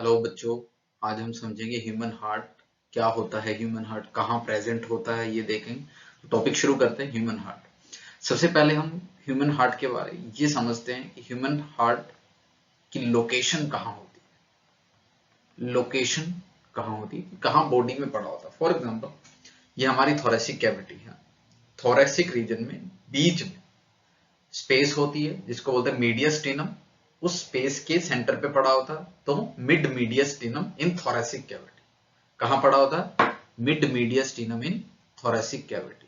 Hello बच्चों, आज हम समझेंगे ह्यूमन हार्ट क्या होता है, ह्यूमन हार्ट कहाँ प्रेजेंट होता है, ये देखेंगे। टॉपिक शुरू करते हैं ह्यूमन हार्ट। सबसे पहले हम ह्यूमन हार्ट के बारे में ये समझते हैं कि ह्यूमन हार्ट की लोकेशन कहाँ होती है। लोकेशन कहाँ होती है, कहाँ बॉडी में पड़ा होता है। फॉर एग्जाम्पल, ये हमारी थोरेसिक कैविटी है। थोरेसिक रीजन में बीच में स्पेस होती है जिसको बोलते हैं मीडियस्टिनम। उस स्पेस के सेंटर पे पड़ा होता है तो मिड मीडियस्टिनम इन थोरेसिक कैविटी। कहां पड़ा होता है? मिड मीडियस्टिनम इन थोरेसिक कैविटी।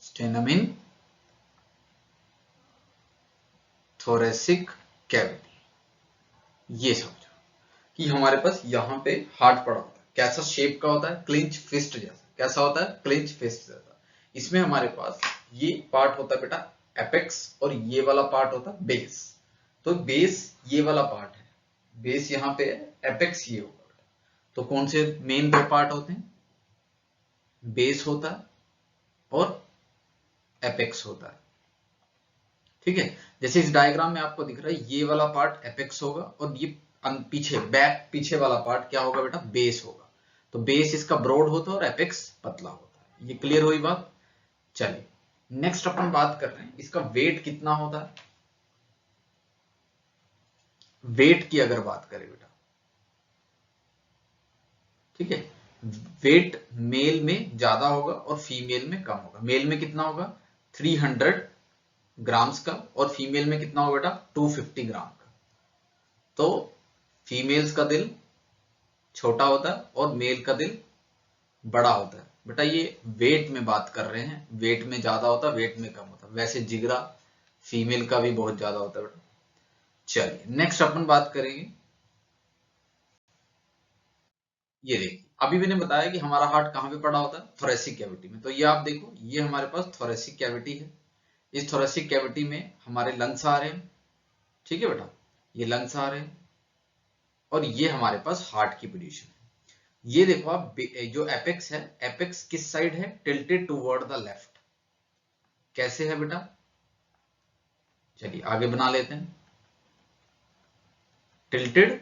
स्टेनम इन थोरेसिक कैविटी। ये समझो कि हमारे पास यहाँ पे हार्ट पड़ा होता है। कैसा शेप का होता है? क्लिंच फिस्ट जैसा। कैसा होता है? क्लिंच फिस्ट जैसा। इसमें हमारे पास ये पार्ट होता है बेटा एपेक्स, और ये वाला पार्ट होता है बेस। तो बेस ये वाला पार्ट है, बेस यहाँ पे है, एपेक्स ये होगा। तो कौन से मेन दो पार्ट होते हैं? बेस होता है और एपेक्स होता है। ठीक है, जैसे इस डायग्राम में आपको दिख रहा है ये वाला पार्ट एपेक्स होगा और ये पीछे बैक पीछे वाला पार्ट क्या होगा बेटा? बेस होगा। तो बेस इसका ब्रॉड होता है और एपेक्स पतला होता है। ये क्लियर हुई बात? चलिए नेक्स्ट अपन बात कर रहे हैं इसका वेट कितना होता है। वेट की अगर बात करें बेटा, ठीक है, वेट मेल में ज्यादा होगा और फीमेल में कम होगा। मेल में कितना होगा? 300 ग्राम्स का, और फीमेल में कितना होगा बेटा? 250 ग्राम का। तो फीमेल्स का दिल छोटा होता है और मेल का दिल बड़ा होता है। बेटा ये वेट में बात कर रहे हैं, वेट में ज्यादा होता है, वेट में कम होता है। वैसे जिगरा फीमेल का भी बहुत ज्यादा होता है बेटा। चलिए नेक्स्ट अपन बात करेंगे। ये देखिए, अभी मैंने बताया कि हमारा हार्ट कहाँ पे पड़ा होता है? थोरेसिक कैविटी में। तो ये आप देखो, ये हमारे पास थोरेसिक कैविटी है। इस थोरेसिक कैविटी में हमारे लंग्स आ रहे हैं। ठीक है बेटा, ये लंग्स आ रहे हैं और ये हमारे पास हार्ट की पोजीशन है। ये देखो आप, जो एपेक्स है, एपेक्स किस साइड है? Tilted toward the left. कैसे है बेटा? चलिए आगे बना लेते हैं। Tilted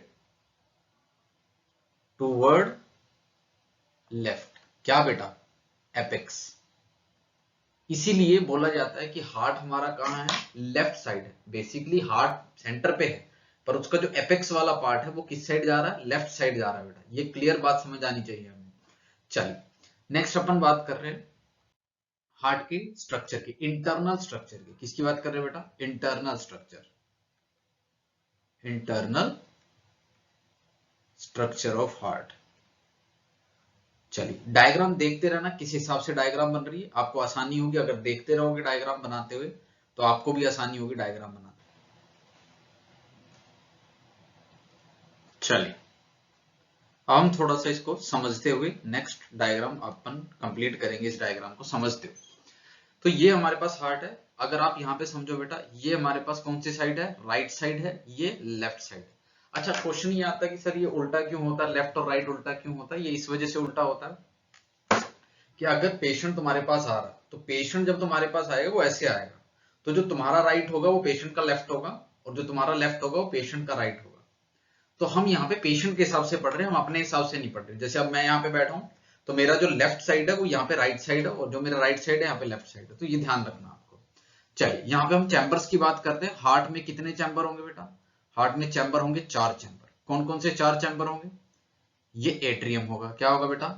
toward left. क्या बेटा? एपेक्स। इसीलिए बोला जाता है कि हार्ट हमारा कहाँ है? लेफ्ट साइड है। बेसिकली हार्ट सेंटर पे है, पर उसका जो एपेक्स वाला पार्ट है वो किस साइड जा रहा है? लेफ्ट साइड जा रहा है बेटा। ये क्लियर बात समझ आनी चाहिए हमें। चलिए नेक्स्ट अपन बात कर रहे हैं हार्ट के स्ट्रक्चर की, इंटरनल स्ट्रक्चर की। किसकी बात कर रहे हैं बेटा? Internal structure. Internal structure of heart. चलिए डायग्राम देखते रहना, किस हिसाब से डायग्राम बन रही है आपको आसानी होगी। अगर देखते रहोगे डायग्राम बनाते हुए तो आपको भी आसानी होगी डायग्राम बनाते। चलिए अब हम थोड़ा सा इसको समझते हुए नेक्स्ट डायग्राम अपन कंप्लीट करेंगे। इस डायग्राम को समझते हुए, तो ये हमारे पास हार्ट है। अगर आप यहाँ पे समझो बेटा, ये हमारे पास कौन सी साइड है? राइट साइड है, ये लेफ्ट साइड है। अच्छा क्वेश्चन ये आता है कि सर ये उल्टा क्यों होता है? लेफ्ट और राइट उल्टा क्यों होता है? ये इस वजह से उल्टा होता है कि अगर पेशेंट तुम्हारे पास आ रहा है तो पेशेंट जब तुम्हारे पास आएगा वो ऐसे आएगा। तो जो तुम्हारा राइट होगा वो पेशेंट का लेफ्ट होगा, और जो तुम्हारा लेफ्ट होगा वो पेशेंट का राइट होगा। तो हम यहाँ पे पेशेंट के हिसाब से पढ़ रहे हैं, हम अपने हिसाब से नहीं पढ़ रहे। जैसे अब मैं यहाँ पे बैठा हूँ तो मेरा जो लेफ्ट साइड है वो यहाँ पे राइट साइड है, और जो मेरा राइट साइड है यहाँ पे लेफ्ट साइड है। तो ये ध्यान रखना आपको। चलिए यहाँ पे हम चैम्बर्स की बात करते हैं। हार्ट में कितने चैम्बर होंगे बेटा? हार्ट में चैम्बर होंगे 4 चैम्बर। कौन कौन से 4 चैम्बर होंगे? ये एट्रियम होगा। क्या होगा बेटा?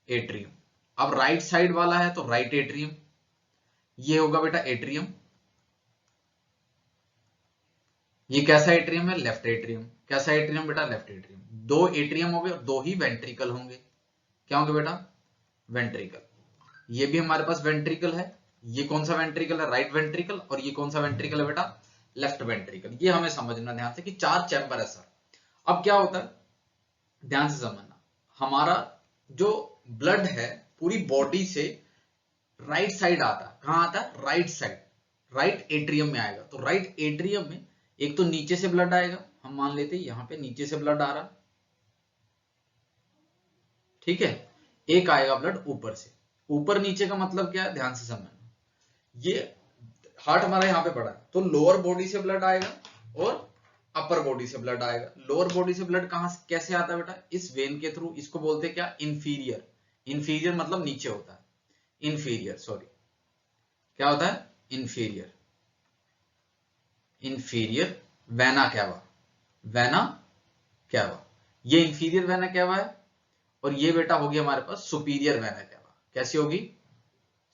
एट्रियम। अब राइट साइड वाला है तो राइट एट्रियम, ये होगा बेटा एट्रियम। ये कैसा एट्रियम है? Left atrium. कैसा एट्रियम बेटा? Left atrium. 2 एट्रियम हो गए और 2 ही वेंट्रिकल होंगे। क्या होंगे बेटा? वेंट्रिकल। ये भी हमारे पास वेंट्रिकल है। ये कौन सा वेंट्रिकल है? Right ventricle. और ये कौन सा वेंट्रिकल है बेटा? Left ventricle. ये हमें समझना ध्यान से कि 4 चैम्बर है सर। अब क्या होता है, ध्यान से समझना। हमारा जो ब्लड है पूरी बॉडी से राइट साइड आता है। कहां आता है? राइट साइड, राइट एट्रियम में आएगा। तो राइट एट्रियम में एक तो नीचे से ब्लड आएगा। हम मान लेते हैं यहां पे नीचे से ब्लड आ रहा है, ठीक है। एक आएगा ब्लड ऊपर से। ऊपर नीचे का मतलब क्या है? ध्यान से समझना। ये हार्ट हमारा यहाँ पे पड़ा है, तो लोअर बॉडी से ब्लड आएगा और अपर बॉडी से ब्लड आएगा। लोअर बॉडी से ब्लड कहां से कैसे आता है बेटा? इस वेन के थ्रू। इसको बोलते हैं क्या? इंफीरियर। इंफीरियर मतलब नीचे होता है, इंफीरियर, सॉरी क्या होता है? Inferior. Inferior vena cava, vena cava, ये इंफीरियर वेना कैवा है। और ये बेटा होगी हमारे पास सुपीरियर वेना कैवा। कैसी होगी?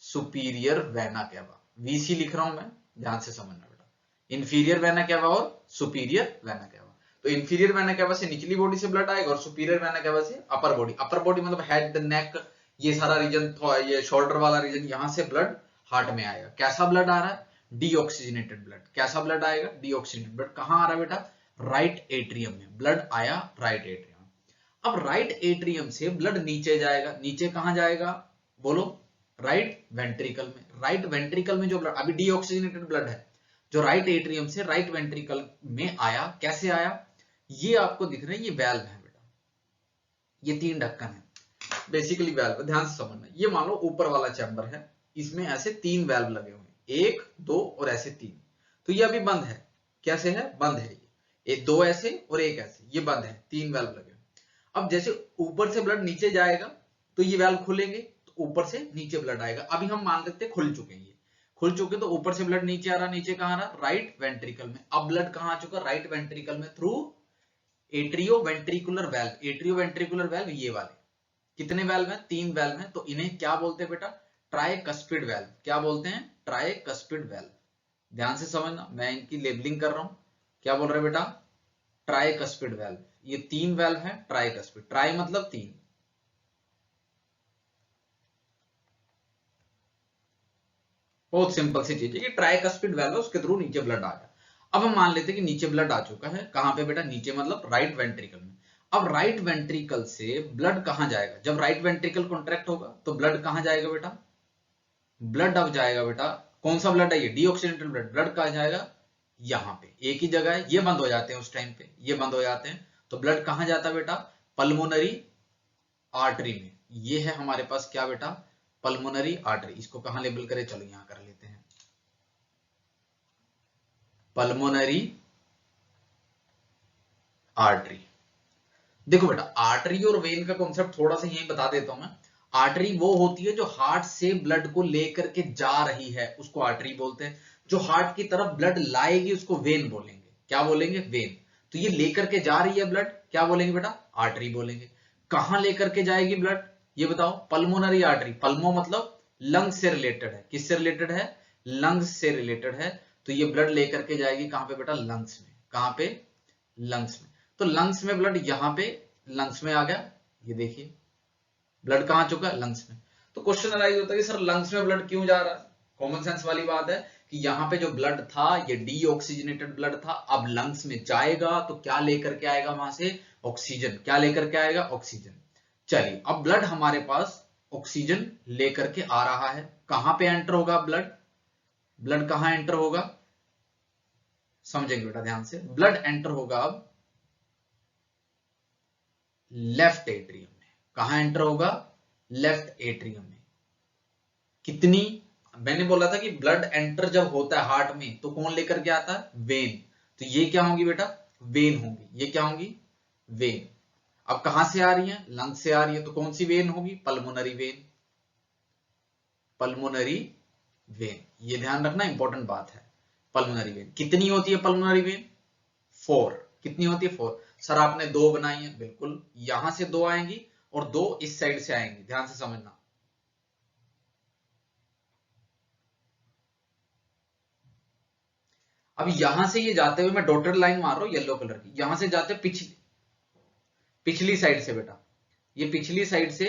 Superior vena cava. वीसी लिख रहा हूं मैं, ध्यान से समझना बेटा। इंफीरियर वेना कैवा और सुपीरियर वेना कैवा। तो इंफीरियर वेना कैवा से निचली बॉडी से ब्लड आएगा और सुपीरियर वेना कैवा से अपर बॉडी। अपर बॉडी मतलब हेड, नेक, ये सारा रीजन, ये शोल्डर वाला रीजन, यहां से ब्लड हार्ट में आएगा। कैसा ब्लड आ रहा है? Deoxygenated blood. कैसा ब्लड आएगा? Deoxygenated blood. कहां आ रहा है बेटा? राइट एट्रियम में ब्लड आया, राइट एट्रियम। अब राइट एट्रियम से ब्लड नीचे जाएगा। नीचे कहां जाएगा? बोलो। राइट वेंट्रिकल में। राइट वेंट्रिकल में जो ब्लड, अभी डीऑक्सीजनेटेड ब्लड है, जो राइट एट्रियम से राइट वेंट्रिकल में आया, कैसे आया? ये आपको दिख रहा है, ये वेल्व है बेटा, ये 3 ढक्कन है, बेसिकली वेल्व। ध्यान से समझना, ये मान लो ऊपर वाला चैम्बर है, इसमें ऐसे 3 वेल्व लगे हुए हैं, 1, 2 और ऐसे 3। तो ये अभी बंद है। कैसे है? बंद है। ये 2 ऐसे और 1 ऐसे, ये बंद है, 3 वेल्व लगे। अब जैसे ऊपर से ब्लड नीचे जाएगा तो ये वेल्व खुलेंगे, तो ऊपर से नीचे ब्लड आएगा। अभी हम मान लेते हैं खुल चुके हैं, ये खुल चुके, तो ऊपर से ब्लड नीचे आ रहा, नीचे कहां आ रहा? राइट वेंट्रिकल में। अब ब्लड कहां आ चुका? राइट वेंट्रिकल में, through atrio ventricular valve. Atrio ventricular valve ये वाले। कितने वेल्व हैं? 3 वेल्व हैं। तो इन्हें क्या बोलते हैं बेटा? Tricuspid valve. क्या बोलते हैं? Tricuspid valve. ध्यान से समझना, मैं इनकी लेबलिंग कर रहा हूं। क्या बोल रहे बेटा? Tricuspid valve. ये 3 वेल्व है ट्राइकस्पिड। ट्राई मतलब 3। बहुत सिंपल सी चीज है, ये ट्राइकस्पिड वेल्व है, उसके थ्रू नीचे ब्लड आ गया। अब हम मान लेते हैं कि नीचे ब्लड आ चुका है। कहां पे बेटा? नीचे मतलब राइट वेंट्रिकल में। अब राइट वेंट्रिकल से ब्लड कहां जाएगा? जब राइट वेंट्रिकल कॉन्ट्रैक्ट होगा तो ब्लड कहां जाएगा बेटा? ब्लड अब जाएगा बेटा, कौन सा ब्लड है ये? Deoxygenated blood. ब्लड कहां जाएगा? यहाँ पे। एक ही जगह है, ये बंद हो जाते हैं उस टाइम पे, ये बंद हो जाते हैं, तो ब्लड कहां जाता है बेटा? पल्मोनरी आर्टरी में। ये है हमारे पास क्या बेटा? Pulmonary artery. इसको कहां लेबल करें? चलो यहां कर लेते हैं, पल्मोनरी आर्टरी। देखो बेटा, आर्टरी और वेन का कॉन्सेप्ट थोड़ा सा यही बता देता हूं मैं। आर्टरी वो होती है जो हार्ट से ब्लड को लेकर के जा रही है, उसको आर्टरी बोलते हैं। जो हार्ट की तरफ ब्लड लाएगी उसको वेन बोलेंगे। क्या बोलेंगे? वेन। तो ये लेकर के जा रही है ब्लड, क्या बोलेंगे बेटा? आर्टरी बोलेंगे। कहां लेकर के जाएगी ब्लड? ये बताओ। Pulmonary artery. पल्मो मतलब लंग्स से रिलेटेड है। किससे रिलेटेड है? लंग्स से रिलेटेड है। तो ये ब्लड लेकर के जाएगी कहां पे बेटा? लंग्स में। कहां पे? लंग्स में। तो लंग्स में ब्लड यहां पे लंग्स में आ गया, ये देखिए ब्लड कहां आ चुका है? लंग्स में। तो क्वेश्चन अराइज होता है कि सर लंग्स में ब्लड क्यों जा रहा है? कॉमन सेंस वाली बात है कि यहाँ पे जो ब्लड था ये डीऑक्सीजनेटेड ब्लड था, अब लंग्स में जाएगा तो क्या लेकर के आएगा वहां से? ऑक्सीजन। क्या लेकर के आएगा? ऑक्सीजन। चलिए, अब ब्लड हमारे पास ऑक्सीजन लेकर के आ रहा है। कहां पे एंटर होगा ब्लड? ब्लड कहां एंटर होगा? समझेंगे बेटा ध्यान से। ब्लड एंटर होगा अब लेफ्ट एट्रियम में। कहां एंटर होगा? लेफ्ट एट्रियम में। कितनी? मैंने बोला था कि ब्लड एंटर जब होता है हार्ट में तो कौन लेकर के आता है? वेन। तो ये क्या होंगी बेटा? वेन होंगी। ये क्या होंगी? वेन। अब कहां से आ रही है? लंग से आ रही है, तो कौन सी वेन होगी? Pulmonary vein. पल्मोनरी वेन, ये ध्यान रखना, इंपॉर्टेंट बात है। पल्मोनरी वेन कितनी होती है? Pulmonary vein 4। कितनी होती है? 4। सर आपने 2 बनाई है, बिल्कुल। यहां से 2 आएंगी और 2 इस साइड से आएंगी। ध्यान से समझना। अब यहां से ये जाते हुए, मैं डॉटेड लाइन मार रहा हूं येलो कलर की, यहां से जाते पिछली साइड से बेटा, ये पिछली साइड से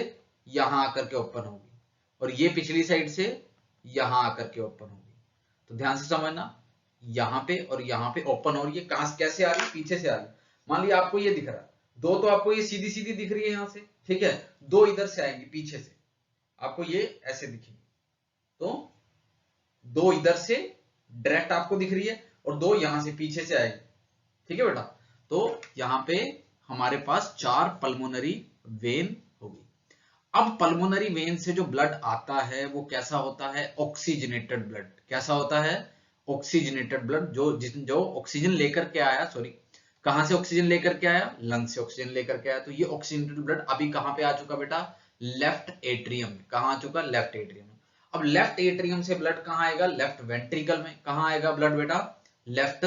यहां आकर के ओपन होगी और ये पिछली साइड से यहां आकर के ओपन होगी। तो ध्यान से समझना, यहां पे और यहां पे ओपन हो रही है। कहां कैसे आ रही है? पीछे से आ रही है। मान लिया आपको ये दिख रहा है, 2 तो आपको ये सीधी सीधी दिख रही है यहां से, ठीक है। 2 इधर से आएंगी पीछे से, आपको ये ऐसे दिखेगी। तो 2 इधर से डायरेक्ट आपको दिख रही है और 2 यहां से पीछे से आएगी, ठीक है बेटा। तो यहां पे हमारे पास 4 पल्मोनरी वेन होगी। अब पल्मोनरी वेन से जो ब्लड आता है वो कैसा होता है? Oxygenated blood. कैसा होता है? ऑक्सीजनेटेड ब्लड, जो ऑक्सीजन लेकर के आया, सॉरी कहां से ऑक्सीजन लेकर के आया, लंग से ऑक्सीजन लेकर के आया। तो ये ऑक्सीजनेटेड ब्लड अभी कहां पे आ चुका बेटा, लेफ्ट एट्रियम में। कहां आ चुका, लेफ्ट एट्रियम में। अब लेफ्ट एट्रियम से ब्लड कहां आएगा, लेफ्ट वेंट्रिकल में। कहां आएगा ब्लड बेटा, लेफ्ट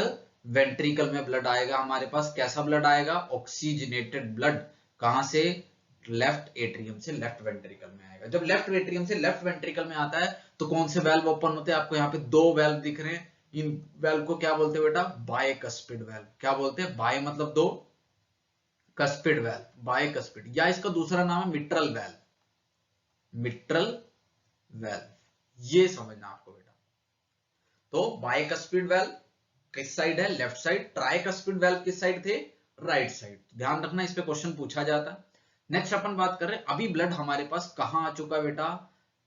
वेंट्रिकल में ब्लड आएगा हमारे पास। कैसा ब्लड आएगा, ऑक्सीजनेटेड ब्लड। कहां से, लेफ्ट एट्रियम से लेफ्ट वेंट्रिकल में आएगा। जब लेफ्ट एट्रियम से लेफ्ट वेंट्रिकल में आता है तो कौन से वेल्व ओपन होते हैं, आपको यहाँ पे दो वेल्व दिख रहे हैं। इन वेल्व को क्या बोलते हैं बेटा, बायकस्पिड वेल्व। क्या बोलते हैं, बाय मतलब दो, कस्पिड वेल्व, बायकस्पिड, या इसका दूसरा नाम है मिट्रल वेल्व, मिट्रल वेल्व, ये समझना आपको बेटा। तो बायकस्पिड वेल्व किस साइड है, लेफ्ट साइड। ट्राइकस्पिड वेल्व किस साइड थे, राइट साइड। ध्यान रखना, इस पे क्वेश्चन पूछा जाता है। नेक्स्ट अपन बात कर रहे हैं, अभी ब्लड हमारे पास कहां आ चुका बेटा,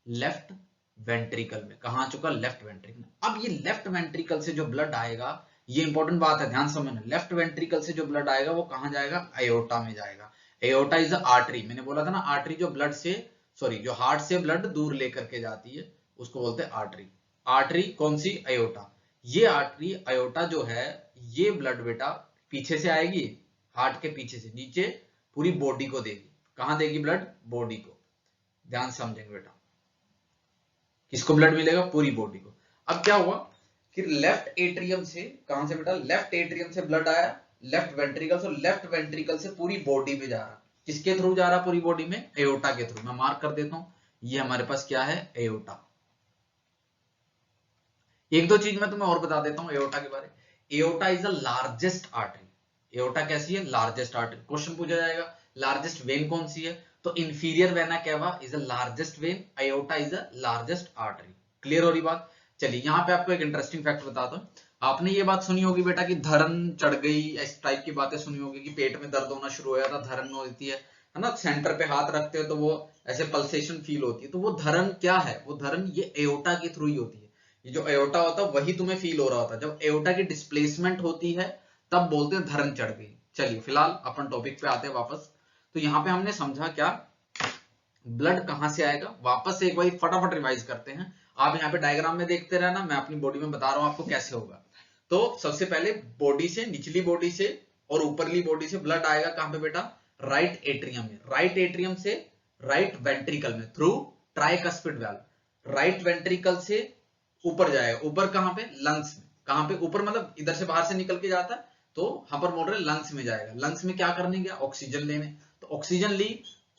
लेफ्ट वेंट्रिकल में। कहां आ चुका, लेफ्ट वेंट्रिकल में। अब ये लेफ्ट वेंट्रिकल से जो ब्लड आएगा, ये इंपॉर्टेंट बात है, ध्यान समझना। लेफ्ट वेंट्रिकल से जो ब्लड आएगा वो कहां जाएगा, एओर्टा में जाएगा। एओर्टा इज अ आर्टरी, मैंने बोला था ना आर्टरी जो ब्लड से, सॉरी जो हार्ट से ब्लड दूर लेकर के जाती है उसको बोलते हैं आर्टरी। आर्टरी कौन सी, एओर्टा। ये आर्टरी एओर्टा जो है, ये ब्लड बेटा पीछे से आएगी, हार्ट के पीछे से नीचे पूरी बॉडी को देगी। कहां देगी ब्लड, बॉडी को। ध्यान समझेंगे बेटा, किसको ब्लड मिलेगा, पूरी बॉडी को। अब क्या हुआ कि लेफ्ट एट्रियम से, कहां से बेटा, लेफ्ट एट्रियम से ब्लड आया लेफ्ट वेंट्रिकल से, लेफ्ट वेंट्रिकल से पूरी बॉडी में जा रहा। किसके थ्रू जा रहा पूरी बॉडी में, एओर्टा के थ्रू। मैं मार्क कर देता हूं, ये हमारे पास क्या है, एओर्टा। एक दो चीज मैं तुम्हें और बता देता हूं एओर्टा के बारे में। Aorta is the largest artery. Aorta कैसी है, लार्जेस्ट आर्टरी। क्वेश्चन पूछा जाएगा लार्जेस्ट वेन कौन सी है, तो inferior vena cava is the largest when, aorta is the largest artery. Clear हो रही बात। चलिए यहाँ पे आपको एक इंटरेस्टिंग फैक्ट बताता हूँ। आपने ये बात सुनी होगी बेटा कि धड़न चढ़ गई, इस टाइप की बातें सुनी होगी कि पेट में दर्द होना शुरू हो जाता, धड़न होती है ना। सेंटर पे हाथ रखते हो तो वो ऐसे पल्सेशन फील होती है। तो वो धड़न क्या है, वो धड़न ये एओर्टा के थ्रू ही होती है। ये जो एओर्टा होता है वही तुम्हें फील हो रहा होता है। जब एओर्टा की डिस्प्लेसमेंट होती है तब बोलते हैं धड़न चढ़ गई। चलिए फिलहाल अपन टॉपिक पे आते हैं वापस। तो यहाँ पे हमने समझा क्या, ब्लड कहां से आएगा, वापस से एक बार फटाफट रिवाइज करते हैं। आप यहाँ पे डायग्राम में देखते रहना, मैं अपनी बॉडी में बता रहा हूँ आपको कैसे होगा। तो सबसे पहले बॉडी से, निचली बॉडी से और ऊपरली बॉडी से ब्लड आएगा कहां पे बेटा, राइट एट्रियम में। राइट एट्रियम से राइट वेंट्रिकल में through tricuspid valve. Right ventricle से ऊपर जाएगा, ऊपर कहां पे, लंग्स में। कहां पे ऊपर, मतलब इधर से बाहर से निकल के जाता है, तो हम पर बोल रहे लंग्स में जाएगा। लंग्स में क्या करने गया, ऑक्सीजन लेने। तो ऑक्सीजन ली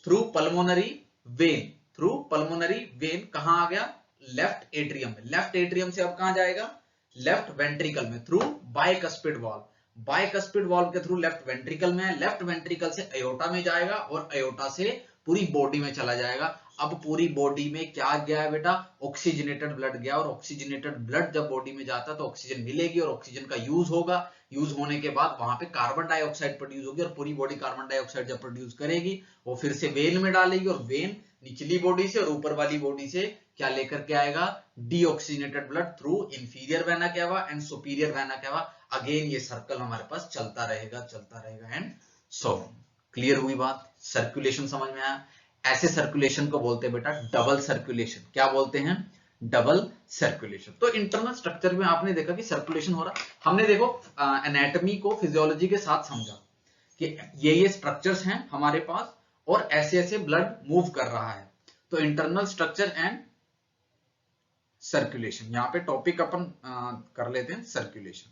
through pulmonary vein, through pulmonary vein कहां आ गया, लेफ्ट एट्रियम में। लेफ्ट एट्रियम से अब कहां जाएगा, लेफ्ट वेंट्रिकल में through bicuspid valve. Bicuspid valve के थ्रू लेफ्ट वेंट्रिकल में है, लेफ्ट वेंट्रिकल से एओर्टा में जाएगा और एओर्टा से पूरी बॉडी में चला जाएगा। अब पूरी बॉडी में क्या गया है बेटा, ऑक्सीजनेटेड ब्लड गया। और ऑक्सीजनेटेड ब्लड जब बॉडी में जाता है तो ऑक्सीजन मिलेगी और ऑक्सीजन का यूज होगा। यूज होने के बाद वहां पे कार्बन डाइऑक्साइड प्रोड्यूस होगी और पूरी बॉडी कार्बन डाइऑक्साइड जब प्रोड्यूस करेगी वो फिर से वेन में डालेगी और वेन निचली बॉडी से और ऊपर वाली बॉडी से क्या लेकर के आएगा, deoxygenated blood through inferior vena cava and superior vena cava. Again ये सर्कल हमारे पास चलता रहेगा एंड सो। क्लियर हुई बात, सर्कुलेशन समझ में आया। ऐसे सर्कुलेशन को बोलते हैं बेटा डबल सर्कुलेशन। क्या बोलते हैं, डबल सर्कुलेशन। तो इंटरनल स्ट्रक्चर में आपने देखा कि सर्कुलेशन हो रहा। हमने देखो एनाटॉमी को फिजियोलॉजी के साथ समझा कि ये स्ट्रक्चर्स हैं हमारे पास और ऐसे ऐसे ब्लड मूव कर रहा है। तो इंटरनल स्ट्रक्चर एंड सर्कुलेशन, यहां पे टॉपिक अपन कर लेते हैं सर्कुलेशन।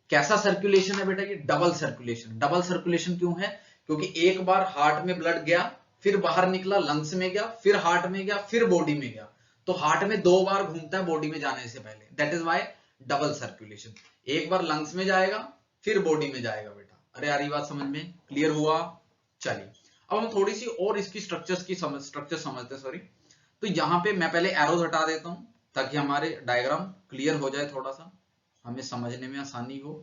कैसा सर्कुलेशन है बेटा, ये डबल सर्कुलेशन। डबल सर्कुलेशन क्यों है, क्योंकि एक बार हार्ट में ब्लड गया, फिर बाहर निकला, लंग्स में गया, फिर हार्ट में गया, फिर बॉडी में गया। तो हार्ट में दो बार घूमता है बॉडी में जाने से पहले, that is why double circulation. एक बार लंग्स में जाएगा फिर बॉडी में जाएगा बेटा। अरे यार ये बात समझ में क्लियर हुआ। चलिए अब हम थोड़ी सी और इसकी स्ट्रक्चर समझते हैं, सॉरी। तो यहां पे मैं पहले एरोज हटा देता हूं ताकि हमारे डायग्राम क्लियर हो जाए, थोड़ा सा हमें समझने में आसानी हो।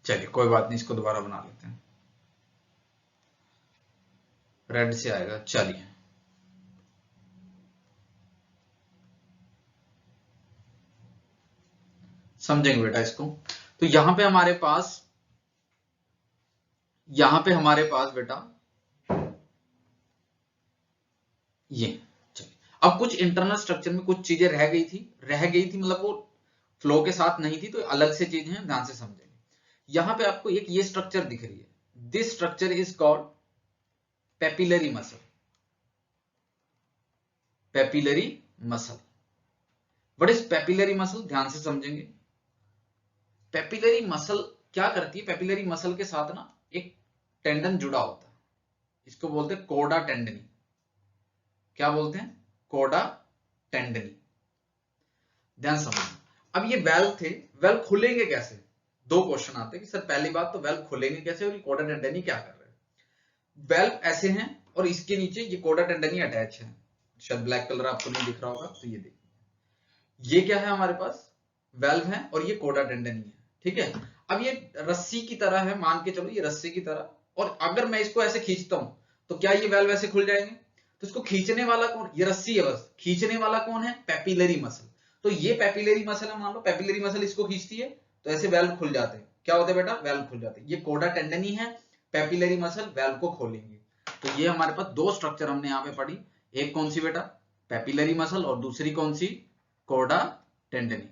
चलिए कोई बात नहीं, इसको दोबारा बना लेते हैं, रेड से आएगा। चलिए समझेंगे बेटा इसको। तो यहां पे हमारे पास बेटा ये, चलिए अब कुछ इंटरनल स्ट्रक्चर में कुछ चीजें रह गई थी मतलब वो फ्लो के साथ नहीं थी, तो अलग से चीजें हैं, ध्यान से समझेंगे। यहां पे आपको एक ये स्ट्रक्चर दिख रही है, this structure is called papillary muscle. Papillary muscle, what is papillary muscle, ध्यान से समझेंगे। पेपिलरी मसल क्या करती है, पेपिलरी मसल के साथ ना एक टेंडन जुड़ा होता है, इसको बोलते हैं कोडा टेंडनी। क्या बोलते हैं, कोडा टेंडनी। ध्यान समझना। अब ये वेल्व थे, वेल्व खुलेंगे कैसे, दो क्वेश्चन आते हैं कि सर पहली बात तो वेल्व खुलेंगे कैसे और ये कोडा टेंडनी क्या कर रहे हैं। वेल्व ऐसे हैं और इसके नीचे ये कोडा टेंडनी अटैच है, शायद ब्लैक कलर आपको नहीं दिख रहा होगा, तो ये देखिए ये क्या है हमारे पास, वेल्व है और ये कोडा टेंडनी है, ठीक है। अब ये रस्सी की तरह है, मान के चलो ये रस्सी की तरह, और अगर मैं इसको ऐसे खींचता हूं तो क्या ये वेल्व ऐसे खुल जाएंगे, तो इसको खींचने वाला कौन, ये रस्सी है बस, खींचने वाला कौन है, पेपिलरी मसल। तो ये पेपिलरी मसल है, मान लो पेपिलरी मसल इसको खींचती है तो ऐसे वेल्व खुल जाते हैं, क्या होते हैं बेटा, वेल्व खुल जाते हैं। ये कोडा टेंडनी है, पेपिलरी मसल वेल्व को खोलेंगे। तो ये हमारे पास दो स्ट्रक्चर हमने यहाँ पे पढ़ी, एक कौन सी बेटा, पेपिलरी मसल, और दूसरी कौन सी, कोडा टेंडनी।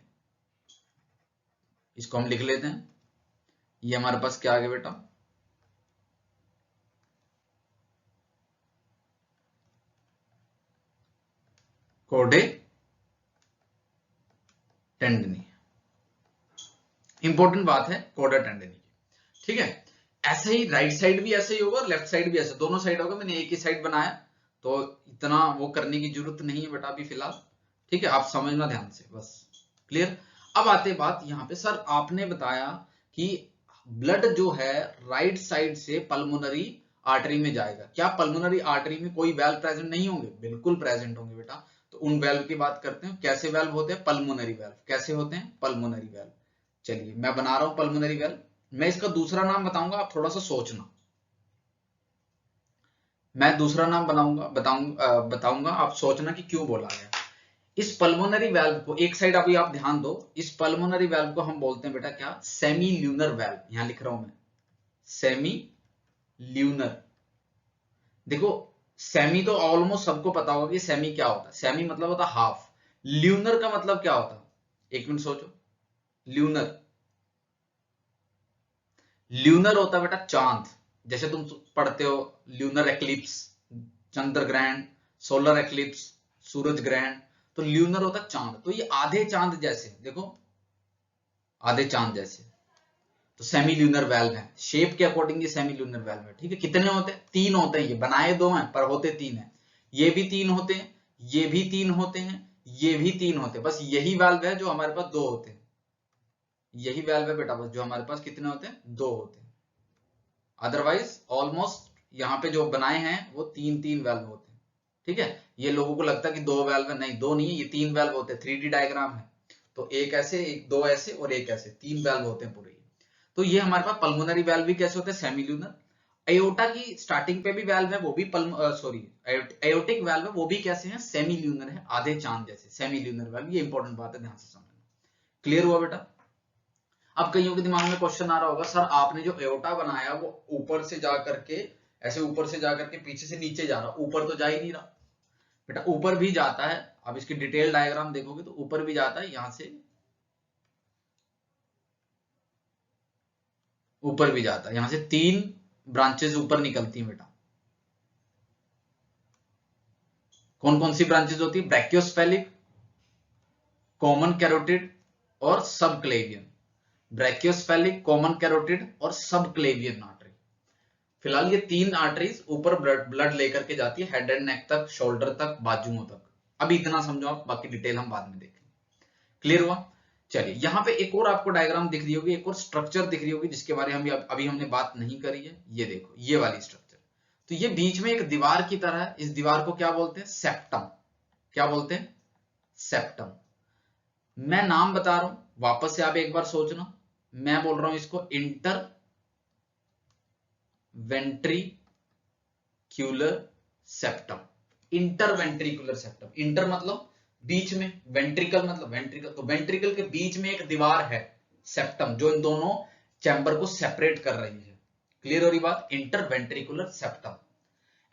इसको हम लिख लेते हैं, ये हमारे पास क्या आ गया बेटा, कोडे टेंडनी। इंपॉर्टेंट बात है कोडा टेंडनी की, ठीक है। ऐसे ही राइट साइड भी ऐसे ही होगा और लेफ्ट साइड भी ऐसे, दोनों साइड होगा। मैंने एक ही साइड बनाया तो इतना वो करने की जरूरत नहीं है बेटा अभी फिलहाल, ठीक है। आप समझना ध्यान से बस, क्लियर। अब आते बात यहाँ पे, सर आपने बताया कि ब्लड जो है राइट साइड से पल्मोनरी आर्टरी में जाएगा, क्या पल्मोनरी आर्टरी में कोई वेल्व प्रेजेंट नहीं होंगे, बिल्कुल प्रेजेंट होंगे बेटा। तो उन वेल्व की बात करते हैं, कैसे वेल्व होते हैं, पल्मोनरी वेल्व। कैसे होते हैं, पल्मोनरी वेल्व। चलिए मैं बना रहा हूं पल्मोनरी वेल्व, मैं इसका दूसरा नाम बताऊंगा, आप थोड़ा सा सोचना। मैं दूसरा नाम बताऊंगा, आप सोचना कि क्यों बोला गया। इस पल्मोनरी वेल्व को, एक साइड अभी आप ध्यान दो, इस पल्मोनरी वेल्व को हम बोलते हैं बेटा क्या, सेमी ल्यूनर वेल्व। यहां लिख रहा हूं मैं, सेमी ल्यूनर। देखो सेमी तो ऑलमोस्ट सबको पता होगा कि सेमी क्या होता है, सेमी मतलब होता है हाफ, ल्यूनर का मतलब क्या होता है, एक मिनट सोचो। ल्यूनर, ल्यूनर होता है बेटा चांद, जैसे तुम पढ़ते हो ल्यूनर एक्लिप्स, चंद्र ग्रहण, सोलर एक्लिप्स, सूरज ग्रहण। तो ल्यूनर होता है चांद, तो ये आधे चांद जैसे, देखो आधे चांद जैसे, तो सेमी ल्यूनर वेल्व है। शेप के अकॉर्डिंग ये सेमी ल्यूनर वेल्व है, ठीक है। कितने होते हैं, तीन होते हैं, ये बनाए दो हैं पर होते तीन हैं। ये भी तीन होते हैं, ये भी तीन होते हैं, ये भी तीन होते हैं, बस यही वेल्व है जो हमारे पास दो होते हैं। यही वेल्व है बेटा बस जो हमारे पास कितने होते हैं, दो होते हैं। अदरवाइज ऑलमोस्ट यहाँ पे जो बनाए हैं वो तीन तीन वेल्व होते हैं, ठीक है। ये लोगों को लगता है कि दो वेल्व है, नहीं दो नहीं है, ये तीन वेल्व होते हैं। 3D डायग्राम है, तो एक ऐसे, एक दो ऐसे और एक ऐसे, तीन वेल्व होते हैं पूरे। तो ये हमारे पास पल्मोनरी वेल्व भी कैसे होते हैं, सेमी ल्यूनर। एयोटा की स्टार्टिंग पे भी वेल्व है, वो भी एयोटिक वेल्व है, वो भी कैसे हैं, सेमी ल्यूनर है, आधे चांद जैसे, सेमी ल्यूनर वेल्व। ये इंपॉर्टेंट बात है, ध्यान से समझना। क्लियर हुआ बेटा। अब कईयों के दिमाग में क्वेश्चन आ रहा होगा, सर आपने जो एयोटा बनाया वो ऊपर से जा करके, ऐसे ऊपर से जा करके पीछे से नीचे जा रहा, ऊपर तो जा ही नहीं रहा। बेटा ऊपर भी जाता है, अब इसकी डिटेल डायग्राम देखोगे तो ऊपर भी जाता है, यहां से ऊपर भी जाता है, यहां से तीन ब्रांचेस ऊपर निकलती हैं बेटा। कौन कौन सी ब्रांचेस होती है, ब्रैकियोस्फेलिक, कॉमन कैरोटिड और सब क्लेवियन। ब्रैकियोस्फेलिक, कॉमन कैरोटिड और सब क्लेवियन आर्टरी। फिलहाल ये तीन आर्टरीज ऊपर ब्लड लेकर के जाती है हेड एंड नेक तक, शोल्डर तक, बाजुओं तक। अभी इतना समझो आप, बाकी डिटेल हम बाद में देखेंगे। क्लियर हुआ। चलिए यहाँ पे एक और आपको डायग्राम दिख रही होगी, एक और स्ट्रक्चर दिख रही होगी जिसके बारे में अभी हमने बात नहीं करी है। ये देखो ये वाली स्ट्रक्चर, तो ये बीच में एक दीवार की तरह है, इस दीवार को क्या बोलते हैं, सेप्टम। क्या बोलते हैं, सेप्टम। मैं नाम बता रहा हूं, वापस से आप एक बार सोचना। मैं बोल रहा हूं इसको inter ventricular septum. Inter ventricular septum, inter मतलब बीच में वेंट्रिकल मतलब वेंट्रिकल, तो वेंट्रिकल के बीच में एक दीवार है सेप्टम, जो इन दोनों चैम्बर को सेपरेट कर रही है। क्लियर हो रही बात? Inter ventricular septum.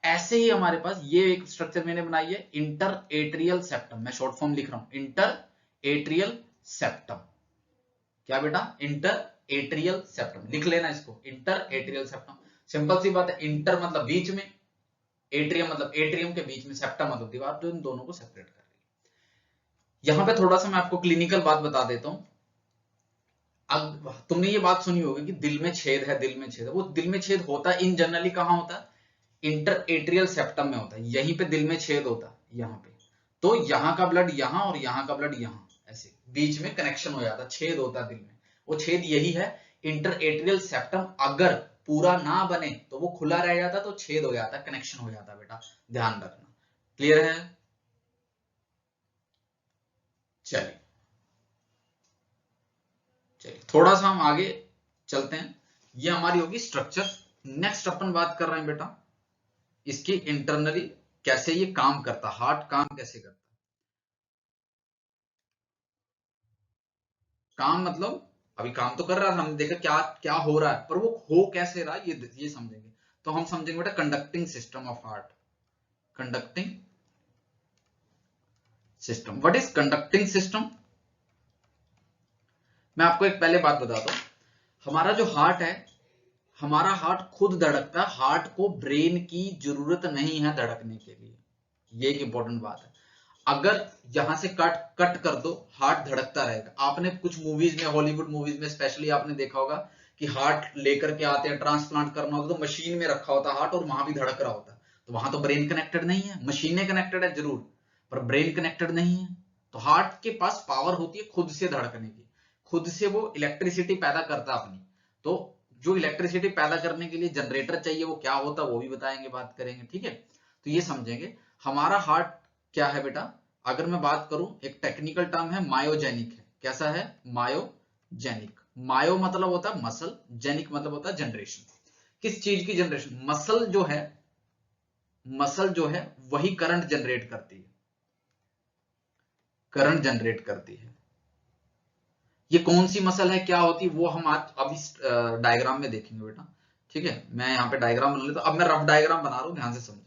ऐसे ही हमारे पास ये एक स्ट्रक्चर मैंने बनाई है, इंटर एट्रियल सेप्टम। मैं शॉर्ट फॉर्म लिख रहा हूं, इंटर एट्रियल सेप्टम। क्या बेटा? इंटर एट्रियल सेप्टम, लिख लेना इसको, इंटर एट्रियल सेप्टम। सिंपल सी बात है, इंटर मतलब बीच में, एट्रियम मतलब एट्रियम के बीच में, सेप्टम मतलब दीवार जो इन दोनों को सेपरेट कर रही है। यहां पे थोड़ा सा मैं आपको क्लिनिकल बात बता देता हूं। अब तुमने ये बात सुनी होगी कि दिल में छेद है, दिल में छेद है। वो दिल में छेद होता है इन जनरली कहां होता है? इंटर एट्रियल सेप्टम में होता है, यहीं पे दिल में छेद होता है, यहाँ पे। तो यहाँ का ब्लड यहाँ और यहाँ का ब्लड यहाँ, ऐसे बीच में कनेक्शन हो जाता है, छेद होता है दिल में। वो छेद यही है इंटर एट्रियल सेप्टम। अगर पूरा ना बने तो वो खुला रह जाता, तो छेद हो जाता, कनेक्शन हो जाता बेटा, ध्यान रखना। क्लियर है? चलिए चलिए थोड़ा सा हम आगे चलते हैं। ये हमारी होगी स्ट्रक्चर। नेक्स्ट अपन बात कर रहे हैं बेटा इसकी इंटरनली कैसे ये काम करता, हार्ट काम कैसे करता। काम मतलब अभी काम तो कर रहा है, हमने देखा क्या क्या हो रहा है, पर वो हो कैसे रहा है ये समझेंगे। तो हम समझेंगे बेटा conducting system of heart. Conducting system, what is conducting system? मैं आपको एक पहले बात बताता हूं। हमारा जो हार्ट है, हमारा हार्ट खुद धड़कता है, हार्ट को ब्रेन की जरूरत नहीं है धड़कने के लिए। ये एक इंपॉर्टेंट बात है। अगर यहां से कट कट कर दो, हार्ट धड़कता रहेगा। आपने कुछ मूवीज में, हॉलीवुड मूवीज में स्पेशली आपने देखा होगा कि हार्ट लेकर के आते हैं, ट्रांसप्लांट करना होता तो मशीन में रखा होता हार्ट और वहां भी धड़क रहा होता। तो वहां तो ब्रेन कनेक्टेड नहीं है, मशीनें कनेक्टेड है जरूर, पर ब्रेन कनेक्टेड नहीं है। तो हार्ट के पास पावर होती है खुद से धड़कने की, खुद से वो इलेक्ट्रिसिटी पैदा करता अपनी। तो जो इलेक्ट्रिसिटी पैदा करने के लिए जनरेटर चाहिए, वो क्या होता है वो भी बताएंगे, बात करेंगे, ठीक है। तो ये समझेंगे हमारा हार्ट क्या है बेटा। अगर मैं बात करूं, एक टेक्निकल टर्म है मायोजेनिक है। कैसा है? मायोजेनिक। मायो मतलब होता है मसल, जेनिक मतलब होता है जनरेशन। किस चीज की जनरेशन? मसल जो है, मसल जो है वही करंट जनरेट करती है, करंट जनरेट करती है। ये कौन सी मसल है, क्या होती है, वो हम आज अभी डायग्राम में देखेंगे बेटा, ठीक है। मैं यहाँ पे डायग्राम बना लेता हूं। अब मैं रफ डायग्राम बना रहा हूं, ध्यान से समझेंगे।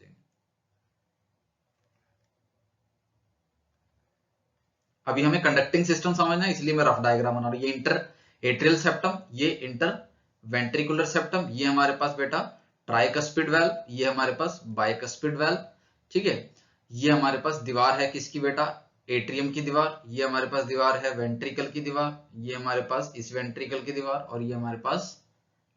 अभी हमें कंडक्टिंग सिस्टम समझना है, इसलिए मैं रफ डायग्राम बना रहा हूं। ये इंटर एट्रियल सेप्टम, ये इंटर वेंट्रिकुलर सेप्टम, ये हमारे पास बेटा ट्राइकस्पिड वाल्व, ये हमारे पास बाइकस्पिड वाल्व, ठीक है। ये हमारे पास दीवार है किसकी बेटा? एट्रियम की दीवार। ये हमारे पास दीवार है वेंट्रिकल की दीवार, ये हमारे पास इस वेंट्रिकल की दीवार, और ये हमारे पास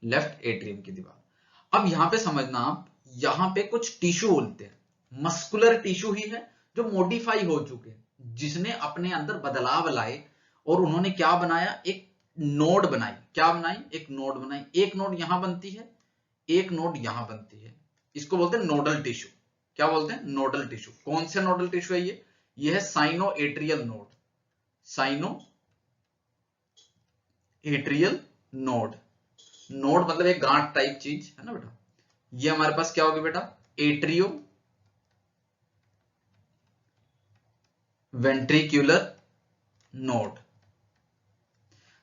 लेफ्ट एट्रियम की दीवार। अब यहां पे समझना आप, यहां पे कुछ टिश्यू बोलते हैं, मस्कुलर टिश्यू ही है जो मॉडिफाई हो चुके हैं, जिसने अपने अंदर बदलाव लाए, और उन्होंने क्या बनाया? एक नोड बनाई। क्या बनाई? एक नोड बनाई। एक नोड यहां बनती है, एक नोड यहां बनती है। इसको बोलते हैं नोडल टिश्यू। क्या बोलते हैं? Nodal tissue. कौन से नोडल टिश्यू है ये है cyano atrial node. Cyano atrial node. Node मतलब एक गांठ टाइप चीज है ना बेटा। ये हमारे पास क्या होगी बेटा? Atrio ventricular node.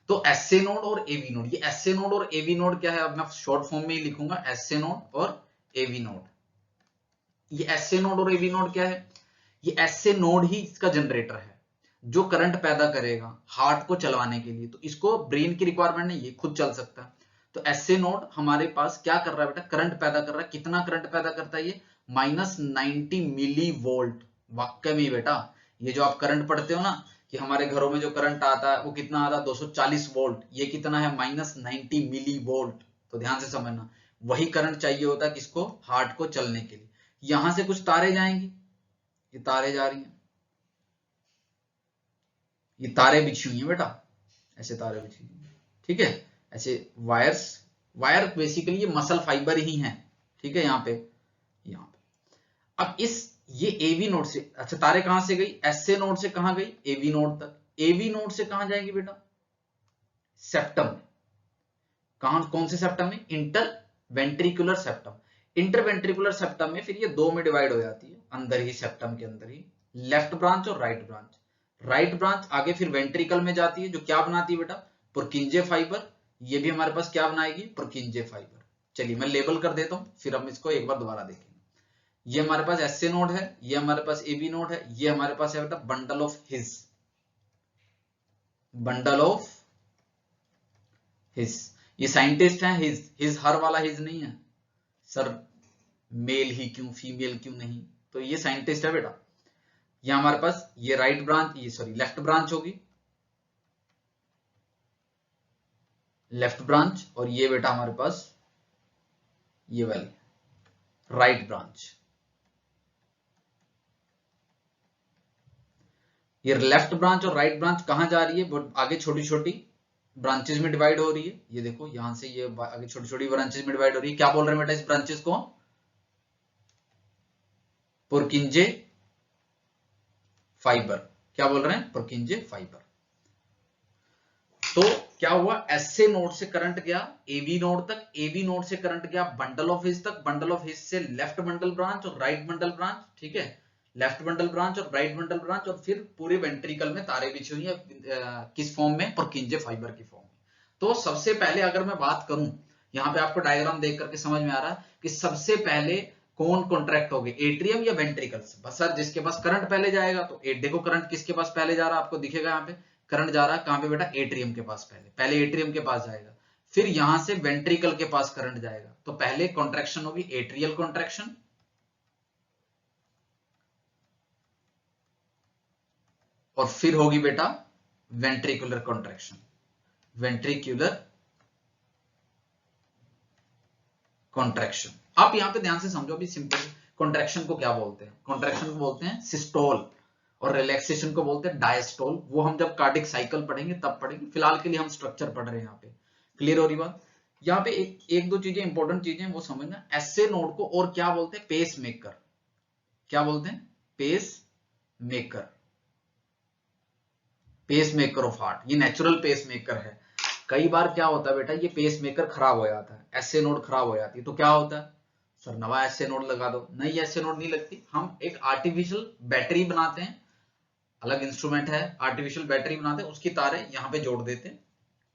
तो एसए नोड और एवी नोड, ये एसए नोड और एवी नोड क्या है, अब मैं शॉर्ट फॉर्म में ही लिखूंगा, एसए नोड और एवी नोड। ये एसए नोड और एवी नोड क्या है? ये एसए नोड ही इसका जनरेटर है, जो करंट पैदा करेगा हार्ट को चलवाने के लिए। तो इसको ब्रेन की रिक्वायरमेंट नहीं, ये खुद चल सकता है। तो एसए नोड हमारे पास क्या कर रहा है बेटा? करंट पैदा कर रहा है। कितना करंट पैदा करता है ये? -90 मिली वोल्ट। वाक्य में बेटा, ये जो आप करंट पढ़ते हो ना कि हमारे घरों में जो करंट आता है वो कितना आता है? 240 वोल्ट। ये कितना है? -90 मिली वोल्ट। तो ध्यान से समझना, वही करंट चाहिए होता है किसको? हार्ट को चलने के लिए। यहां से कुछ तारे जाएंगी, ये तारे जा रही हैं, ये तारे बिछी हुई है बेटा, ऐसे तारे बिछी हुई है, ठीक है। ऐसे वायर्स, वायर बेसिकली ये मसल फाइबर ही हैं, ठीक है। यहाँ पे, यहाँ पे अब इस ये एवी नोड से, अच्छा तारे कहां से गई? एसए नोड से कहां गई? एवी नोड तक। एवी नोड से कहां जाएगी बेटा? सेप्टम में। कहां, कौन से सेप्टम में? Inter ventricular septum. Inter ventricular septum में फिर ये दो में डिवाइड हो जाती है, अंदर ही, सेप्टम के अंदर ही। लेफ्ट ब्रांच और राइट ब्रांच। राइट ब्रांच आगे फिर वेंट्रिकल में जाती है, जो क्या बनाती है बेटा, पुरकिंजे फाइबर। ये भी हमारे पास क्या बनाएगी, पुरकिंजे फाइबर। चलिए मैं लेबल कर देता हूं, फिर हम इसको एक बार दोबारा देखेंगे। ये हमारे पास एसए नोड है, ये हमारे पास एबी नोड है, ये हमारे पास है बेटा bundle of his, bundle of his. ये साइंटिस्ट है, हिज हर वाला हिज नहीं है सर, मेल ही क्यों फीमेल क्यों नहीं, तो ये साइंटिस्ट है बेटा। ये हमारे पास ये राइट ब्रांच, ये सॉरी लेफ्ट ब्रांच होगी, लेफ्ट ब्रांच, और ये बेटा हमारे पास ये वाली राइट ब्रांच। ये लेफ्ट ब्रांच और राइट ब्रांच कहां जा रही है, वो आगे छोटी छोटी ब्रांचेस में डिवाइड हो रही है। ये देखो यहां से ये आगे छोटी छोटी ब्रांचेस में डिवाइड हो रही है। क्या बोल रहे हैं बेटा इस ब्रांचेस को, पुरकिंजे फाइबर। क्या बोल रहे हैं, पुरकिंजे फाइबर। तो क्या हुआ, एसए नोड से करंट गया एबी नोड तक, एबी नोड से करंट गया बंडल ऑफ हिज तक, बंडल ऑफ हिज से लेफ्ट बंडल ब्रांच और राइट बंडल ब्रांच, ठीक है, लेफ्ट बंडल ब्रांच और राइट बंडल ब्रांच, और फिर पूरे वेंट्रिकल में तारे बिछी हुई है, किस फॉर्म में, पुरकिंजे फाइबर की फॉर्म में। तो सबसे पहले अगर मैं बात करूं, यहाँ पे आपको डायग्राम देख करके समझ में आ रहा है कि सबसे पहले कौन कॉन्ट्रैक्ट हो गए, एट्रियम या वेंट्रिकल्स। बस सर जिसके पास करंट पहले जाएगा, तो देखो करंट किसके पास पहले जा रहा है, आपको दिखेगा यहाँ पे करंट जा रहा है कहां पे बेटा, एट्रियम के पास। पहले एट्रियम के पास जाएगा, फिर यहां से वेंट्रिकल के पास करंट जाएगा। तो पहले कॉन्ट्रैक्शन होगी एट्रियल कॉन्ट्रैक्शन, और फिर होगी बेटा वेंट्रिकुलर कॉन्ट्रैक्शन, वेंट्रिकुलर कॉन्ट्रैक्शन। आप यहां पे ध्यान से समझो, अभी सिंपल कॉन्ट्रैक्शन को क्या बोलते हैं, कॉन्ट्रैक्शन को बोलते हैं सिस्टोल, और रिलैक्सेशन को बोलते हैं डायस्टोल। वो हम जब कार्डिक साइकिल पढ़ेंगे तब पढ़ेंगे, फिलहाल के लिए हम स्ट्रक्चर पढ़ रहे हैं यहाँ पे। क्लियर हो रही बात। यहाँ पे एक दो चीजें इंपॉर्टेंट चीजें वो समझना, एसए नोड को और क्या बोलते हैं, पेस मेकर। क्या बोलते हैं, pacemaker, pacemaker of heart. ये नेचुरल पेस मेकर है। कई बार क्या होता है बेटा, ये पेस मेकर खराब हो जाता है, एसए नोड खराब हो जाती है, तो क्या होता है, सर नवा एसए नोड लगा दो। नहीं, एसए नोड नहीं लगती, हम एक आर्टिफिशियल बैटरी बनाते हैं, अलग इंस्ट्रूमेंट है, आर्टिफिशियल बैटरी बनाते हैं, उसकी तारें यहाँ पे जोड़ देते हैं,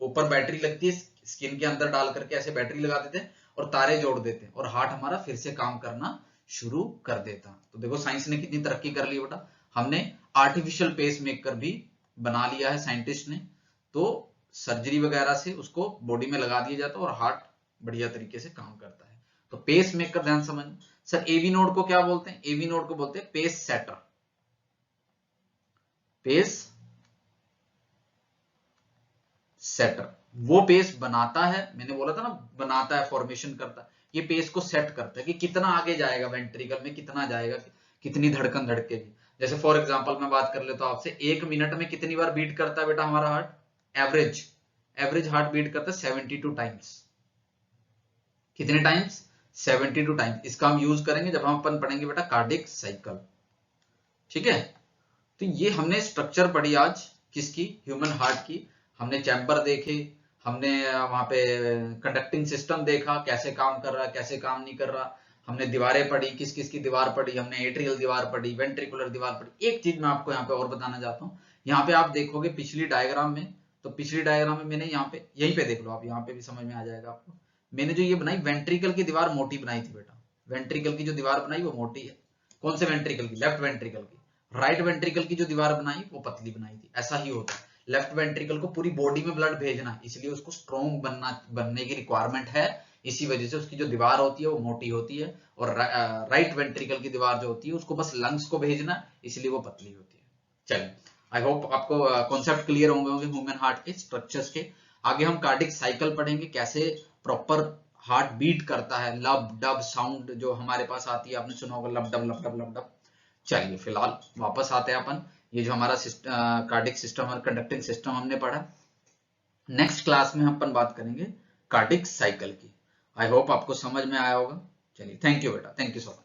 ऊपर बैटरी लगती है, स्किन के अंदर डाल करके ऐसे बैटरी लगा देते हैं और तारे जोड़ देते हैं, और हार्ट हमारा फिर से काम करना शुरू कर देता। तो देखो साइंस ने कितनी तरक्की कर ली बेटा, हमने आर्टिफिशियल पेस मेकर भी बना लिया है साइंटिस्ट ने। तो सर्जरी वगैरह से उसको बॉडी में लगा दिया जाता है और हार्ट बढ़िया तरीके से काम करता है। तो पेस मेकर ध्यान समझ। सर एवी नोड को क्या बोलते हैं, एवी नोड को बोलते हैं पेस सेटर, पेस सेटर। वो पेस बनाता है, मैंने बोला था ना बनाता है, फॉर्मेशन करता है, ये पेस को सेट करता है कि कितना आगे जाएगा वेंट्रिकल में, कितना जाएगा, कितनी धड़कन धड़केगी। जैसे फॉर एग्जांपल मैं बात कर लेता हूं आपसे, 1 मिनट में कितनी बार बीट करता है बेटा हमारा हार्ट, एवरेज हार्ट बीट करता है 72 टाइम्स। कितने टाइम्स, 72 टाइम्स। इसका हम यूज करेंगे जब हम अपन पढ़ेंगे बेटा कार्डिक साइकिल, ठीक है। तो ये हमने स्ट्रक्चर पढ़ी आज किसकी, ह्यूमन हार्ट की। हमने चैम्बर देखे, हमने वहां पे कंडक्टिंग सिस्टम देखा कैसे काम कर रहा है, कैसे काम नहीं कर रहा। हमने दीवारें पढ़ी, किस किस की दीवार पढ़ी, हमने एट्रियल दीवार पढ़ी, वेंट्रिकुलर दीवार पढ़ी। एक चीज मैं आपको यहाँ पे और बताना चाहता हूँ, यहाँ पे आप देखोगे पिछली डायग्राम में, तो पिछली डायग्राम में मैंने यहाँ पे, यहीं पे देख लो आप, यहाँ पे भी समझ में आ जाएगा आपको। मैंने जो ये बनाई वेंट्रिकल की दीवार मोटी बनाई थी बेटा, वेंट्रिकल की जो दीवार बनाई वो मोटी है। कौन से वेंट्रिकल की, लेफ्ट वेंट्रिकल की। राइट वेंट्रिकल की जो दीवार बनाई वो पतली बनाई थी। ऐसा ही होता है, लेफ्ट वेंट्रिकल को पूरी बॉडी में ब्लड भेजना, इसलिए उसको स्ट्रॉन्ग बनने की रिक्वायरमेंट है, इसी वजह से उसकी जो दीवार होती है वो मोटी होती है। और राइट वेंट्रिकल की दीवार जो होती है उसको बस लंग्स को भेजना, इसलिए वो पतली होती है। चलिए, आई होप आपको कॉन्सेप्ट क्लियर होंगे ह्यूमन हार्ट के स्ट्रक्चर्स के। आगे हम कार्डिक साइकिल पढ़ेंगे, कैसे प्रॉपर हार्ट बीट करता है, लब डब साउंड जो हमारे पास आती है, आपने सुना होगा लब डब लब डब लब डब। चलिए फिलहाल वापस आते हैं अपन, ये जो हमारा कार्डिक सिस्टम और कंडक्टिंग सिस्टम हमने पढ़ा, नेक्स्ट क्लास में अपन बात करेंगे कार्डिक साइकिल की। आई होप आपको समझ में आया होगा। चलिए थैंक यू बेटा, थैंक यू सो मच।